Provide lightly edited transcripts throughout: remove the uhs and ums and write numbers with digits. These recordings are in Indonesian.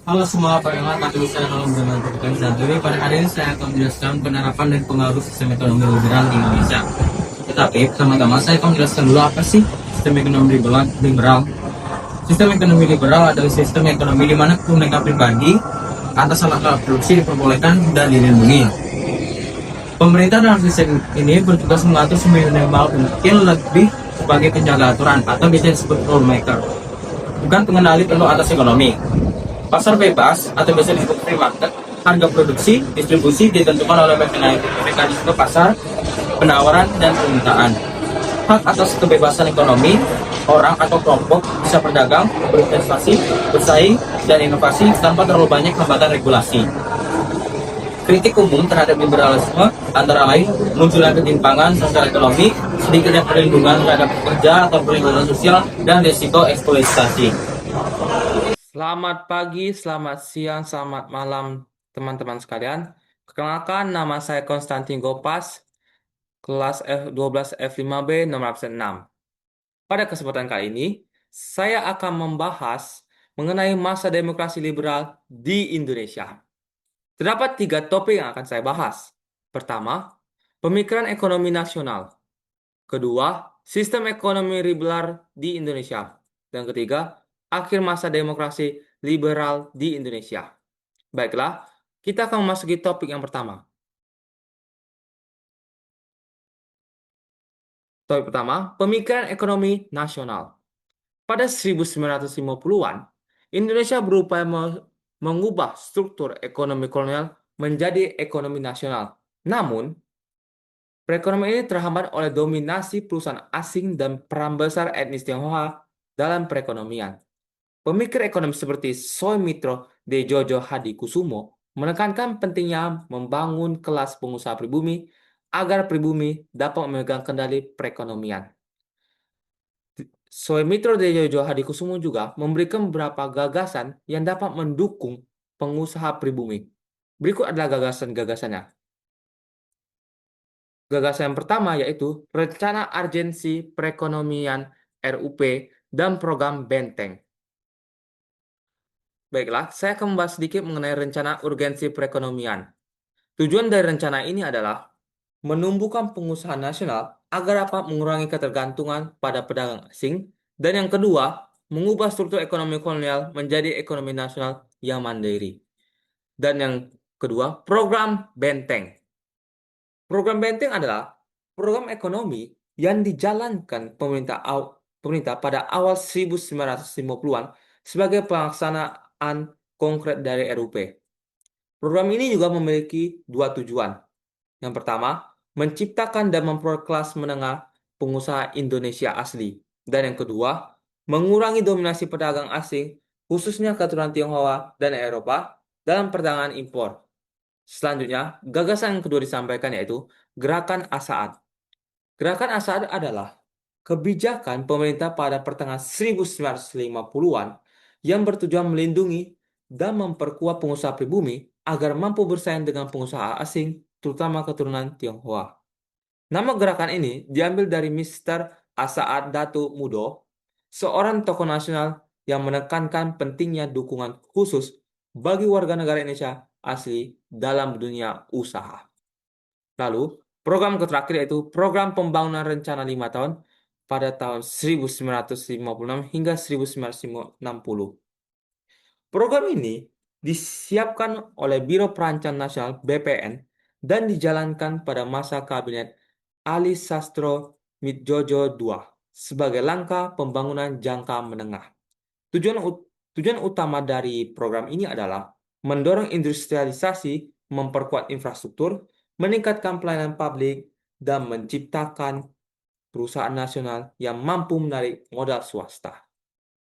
Halo semua, perkenalkan diri saya Nolung Bernal Zaduri. Pada hari ini saya akan menjelaskan penerapan dan pengaruh sistem ekonomi liberal di Indonesia. Tetapi pertama-tama saya akan menjelaskan dulu apa sih sistem ekonomi liberal. Sistem ekonomi liberal adalah sistem ekonomi di mana keuntungan pribadi atas alat produksi diperbolehkan dan dilindungi. Pemerintah dalam sistem ini bertugas mengatur seminimal mungkin lebih sebagai penjaga aturan atau biasa disebut rule maker, bukan pengendali penuh atas ekonomi. Pasar bebas atau biasa disebut free market, harga produksi, distribusi ditentukan oleh mekanisme pasar, penawaran, dan permintaan. Hak atas kebebasan ekonomi, orang atau kelompok bisa berdagang, berinvestasi, bersaing, dan inovasi tanpa terlalu banyak hambatan regulasi. Kritik umum terhadap liberalisme antara lain munculnya ketimpangan sosial ekonomi, sedikitnya perlindungan terhadap pekerja atau perlindungan sosial, dan risiko eksploitasi. Selamat pagi, selamat siang, selamat malam teman-teman sekalian. Perkenalkan, nama saya Konstantin Gopas, kelas F12 F5B nomor absen 6. Pada kesempatan kali ini, saya akan membahas mengenai masa demokrasi liberal di Indonesia. Terdapat 3 topik yang akan saya bahas. Pertama, pemikiran ekonomi nasional. Kedua, sistem ekonomi liberal di Indonesia. Dan ketiga, akhir masa demokrasi liberal di Indonesia. Baiklah, kita akan memasuki topik yang pertama. Topik pertama, pemikiran ekonomi nasional. Pada 1950-an, Indonesia berupaya mengubah struktur ekonomi kolonial menjadi ekonomi nasional. Namun, perekonomian ini terhambat oleh dominasi perusahaan asing dan peran besar etnis Tionghoa dalam perekonomian. Pemikir ekonomi seperti Soemitro Djojo Hadikusumo menekankan pentingnya membangun kelas pengusaha pribumi agar pribumi dapat memegang kendali perekonomian. Soemitro Djojo Hadikusumo juga memberikan beberapa gagasan yang dapat mendukung pengusaha pribumi. Berikut adalah gagasan-gagasannya. Gagasan yang pertama yaitu Rencana Urgensi Perekonomian RUP dan Program Benteng. Baiklah, saya akan membahas sedikit mengenai rencana urgensi perekonomian. Tujuan dari rencana ini adalah menumbuhkan pengusaha nasional agar dapat mengurangi ketergantungan pada pedagang asing, dan yang kedua, mengubah struktur ekonomi kolonial menjadi ekonomi nasional yang mandiri. Dan yang kedua, program Benteng. Program Benteng adalah program ekonomi yang dijalankan pemerintah pada awal 1950-an sebagai pelaksanaan konkret dari RUP. Program ini juga memiliki 2 tujuan. Yang pertama, menciptakan dan memperoleh kelas menengah pengusaha Indonesia asli. Dan yang kedua, mengurangi dominasi pedagang asing, khususnya keturunan Tionghoa dan Eropa, dalam perdagangan impor. Selanjutnya, gagasan yang kedua disampaikan yaitu Gerakan Asaat. Gerakan Asaat adalah kebijakan pemerintah pada pertengahan 1950-an yang bertujuan melindungi dan memperkuat pengusaha pribumi agar mampu bersaing dengan pengusaha asing, terutama keturunan Tionghoa. Nama gerakan ini diambil dari Mr. Asaat Datu Mudo, seorang tokoh nasional yang menekankan pentingnya dukungan khusus bagi warga negara Indonesia asli dalam dunia usaha. Lalu, program terakhir yaitu Program Pembangunan Rencana 5 tahun pada tahun 1956 hingga 1960. Program ini disiapkan oleh Biro Perancangan Nasional (BPN) dan dijalankan pada masa Kabinet Ali Sastro Midjojo II sebagai langkah pembangunan jangka menengah. Tujuan utama dari program ini adalah mendorong industrialisasi, memperkuat infrastruktur, meningkatkan pelayanan publik, dan menciptakan perusahaan nasional yang mampu menarik modal swasta.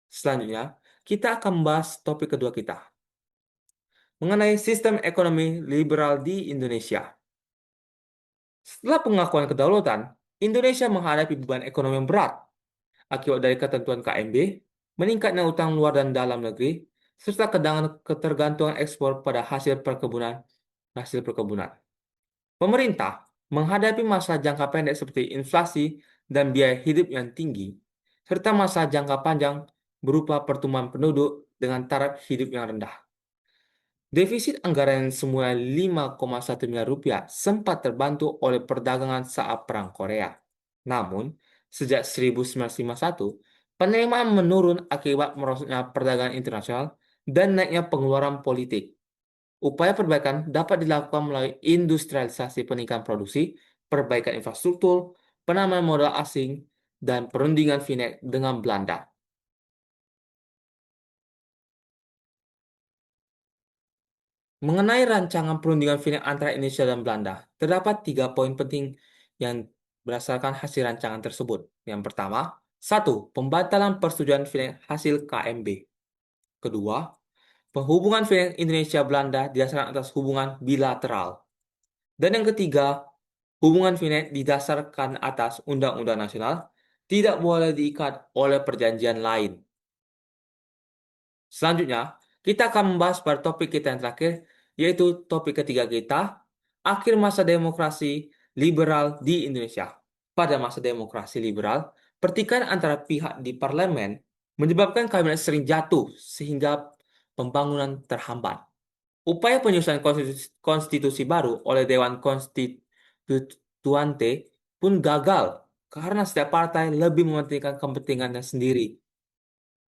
Selanjutnya, kita akan membahas topik kedua kita, mengenai sistem ekonomi liberal di Indonesia. Setelah pengakuan kedaulatan, Indonesia menghadapi beban ekonomi yang berat akibat dari ketentuan KMB, meningkatnya utang luar dan dalam negeri, serta ketergantungan ekspor pada hasil perkebunan. Pemerintah menghadapi masalah jangka pendek seperti inflasi dan biaya hidup yang tinggi, serta masalah jangka panjang berupa pertumbuhan penduduk dengan taraf hidup yang rendah. Defisit anggaran yang semula 5,1 miliar rupiah sempat terbantu oleh perdagangan saat Perang Korea. Namun, sejak 1951, penerimaan menurun akibat merosotnya perdagangan internasional dan naiknya pengeluaran politik. Upaya perbaikan dapat dilakukan melalui industrialisasi peningkatan produksi, perbaikan infrastruktur, penambahan modal asing, dan perundingan FINEC dengan Belanda. Mengenai rancangan perundingan FINEC antara Indonesia dan Belanda, terdapat 3 poin penting yang berdasarkan hasil rancangan tersebut. Yang pertama, 1. Pembatalan persetujuan FINEC hasil KMB. Kedua, penghubungan FINEC Indonesia-Belanda didasarkan atas hubungan bilateral. Dan yang ketiga, hubungan FINEC didasarkan atas undang-undang nasional, tidak boleh diikat oleh perjanjian lain. Selanjutnya, kita akan membahas pada topik kita yang terakhir, yaitu topik ketiga kita, akhir masa demokrasi liberal di Indonesia. Pada masa demokrasi liberal, pertikaian antara pihak di parlemen menyebabkan kabinet sering jatuh sehingga pembangunan terhambat. Upaya penyusunan konstitusi baru oleh Dewan Konstituante pun gagal karena setiap partai lebih mementingkan kepentingannya sendiri,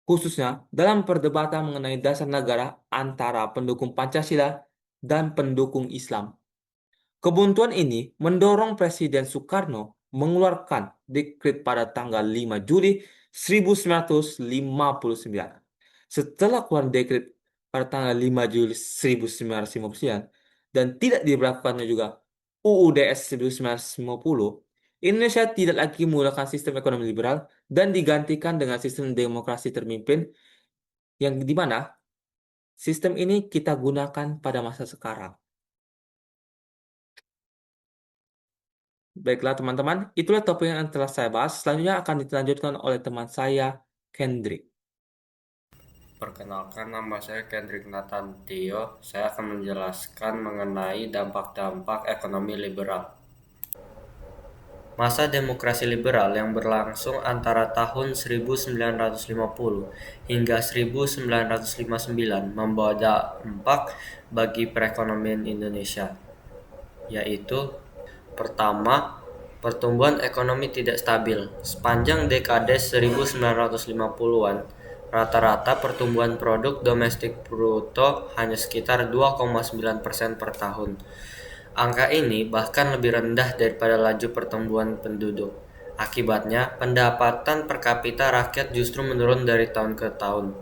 khususnya dalam perdebatan mengenai dasar negara antara pendukung Pancasila dan pendukung Islam. Kebuntuan ini mendorong Presiden Soekarno mengeluarkan dekret pada tanggal 5 Juli 1959. Setelah keluar dekret pada tanggal 5 Juli 1959 dan tidak diberlakukannya juga UUDS 1950, Indonesia tidak lagi menggunakan sistem ekonomi liberal dan digantikan dengan sistem demokrasi terpimpin yang di mana sistem ini kita gunakan pada masa sekarang. Baiklah teman-teman, itulah topik yang telah saya bahas. Selanjutnya akan dilanjutkan oleh teman saya, Kendrick. Perkenalkan, nama saya Kendrick Nathan Tio. Saya akan menjelaskan mengenai dampak-dampak ekonomi liberal. Masa demokrasi liberal yang berlangsung antara tahun 1950 hingga 1959 membawa dampak bagi perekonomian Indonesia, yaitu pertama, pertumbuhan ekonomi tidak stabil. Sepanjang dekade 1950-an, rata-rata pertumbuhan produk domestik bruto hanya sekitar 2,9% per tahun. Angka ini bahkan lebih rendah daripada laju pertumbuhan penduduk. Akibatnya, pendapatan per kapita rakyat justru menurun dari tahun ke tahun.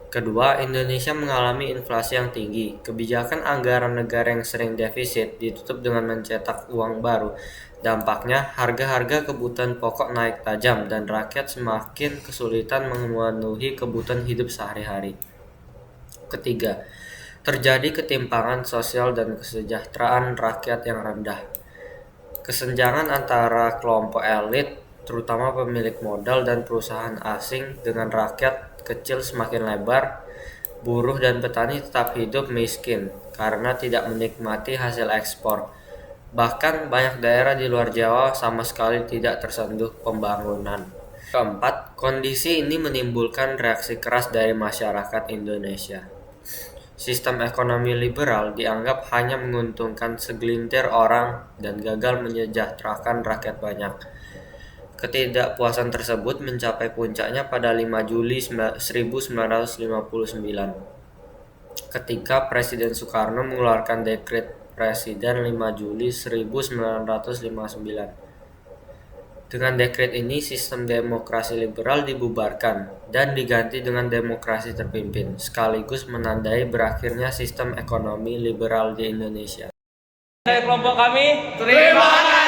Kedua, Indonesia mengalami inflasi yang tinggi. Kebijakan anggaran negara yang sering defisit ditutup dengan mencetak uang baru. Dampaknya, harga-harga kebutuhan pokok naik tajam dan rakyat semakin kesulitan memenuhi kebutuhan hidup sehari-hari. Ketiga, terjadi ketimpangan sosial dan kesejahteraan rakyat yang rendah. Kesenjangan antara kelompok elit, terutama pemilik modal dan perusahaan asing, dengan rakyat kecil semakin lebar. Buruh dan petani tetap hidup miskin karena tidak menikmati hasil ekspor. Bahkan banyak daerah di luar Jawa sama sekali tidak tersentuh pembangunan. Keempat, kondisi ini menimbulkan reaksi keras dari masyarakat Indonesia. Sistem ekonomi liberal dianggap hanya menguntungkan segelintir orang dan gagal menyejahterakan rakyat banyak. Ketidakpuasan tersebut mencapai puncaknya pada 5 Juli 1959, ketika Presiden Soekarno mengeluarkan dekret Presiden 5 Juli 1959. Dengan dekret ini, sistem demokrasi liberal dibubarkan dan diganti dengan demokrasi terpimpin, sekaligus menandai berakhirnya sistem ekonomi liberal di Indonesia. Dari kelompok kami, Terima kasih.